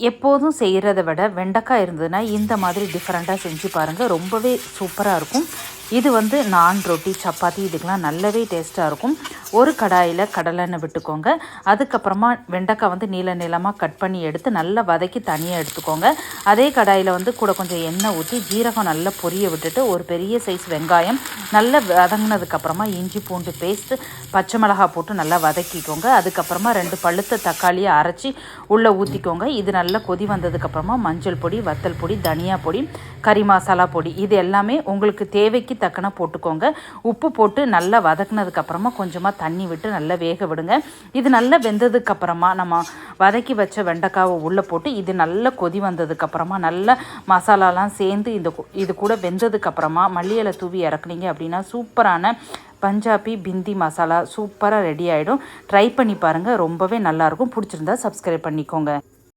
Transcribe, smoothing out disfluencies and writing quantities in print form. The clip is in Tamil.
எப்போதும் செய்கிறத விட வெண்டைக்காய் இருந்ததுன்னா இந்த மாதிரி டிஃப்ரெண்ட்டாக செஞ்சு பாருங்கள், ரொம்பவே சூப்பராக இருக்கும். இது வந்து நான், ரொட்டி, சப்பாத்தி இதுக்கெலாம் நல்லாவே டேஸ்ட்டாக இருக்கும். ஒரு கடாயில் கடலெண்ணெய் விட்டுக்கோங்க. அதுக்கப்புறமா வெண்டைக்காய் வந்து நீளமாக கட் பண்ணி எடுத்து நல்லா வதக்கி தனியாக எடுத்துக்கோங்க. அதே கடாயில் வந்து கூட கொஞ்சம் எண்ணெய் ஊற்றி ஜீரகம் நல்லா பொரிய விட்டுட்டு ஒரு பெரிய சைஸ் வெங்காயம் நல்லா வதங்கினதுக்கப்புறமா இஞ்சி பூண்டு பேஸ்ட்டு பச்சை மிளகாய் போட்டு நல்லா வதக்கிக்கோங்க. அதுக்கப்புறமா 2 பழுத்த தக்காளியை அரைச்சி உள்ளே ஊற்றிக்கோங்க. இது நல்லா கொதி வந்ததுக்கப்புறமா மஞ்சள் பொடி, வத்தல் பொடி, தனியா பொடி, கறி மசாலா பொடி இது எல்லாமே உங்களுக்கு தேவைக்கு தக்கன போட்டுக்கோங்க. உப்பு போட்டு நல்லா வதக்குனதுக்கப்புறமா கொஞ்சமாக தண்ணி விட்டு நல்லா வேக விடுங்க. இது நல்லா வெந்ததுக்கப்புறமா நம்ம வதக்கி வச்ச வெண்டைக்காவை உள்ளே போட்டு இது நல்லா கொதி வந்ததுக்கப்புறமா நல்லா மசாலாலாம் சேர்ந்து இது கூட வெந்ததுக்கப்புறமா மல்லி இலை தூவி இறக்குனீங்க அப்படின்னா சூப்பரான பஞ்சாபி பிந்தி மசாலா சூப்பராக ரெடி ஆகிடும். ட்ரை பண்ணி பாருங்கள், ரொம்பவே நல்லாயிருக்கும். பிடிச்சிருந்தா சப்ஸ்கிரைப் பண்ணிக்கோங்க.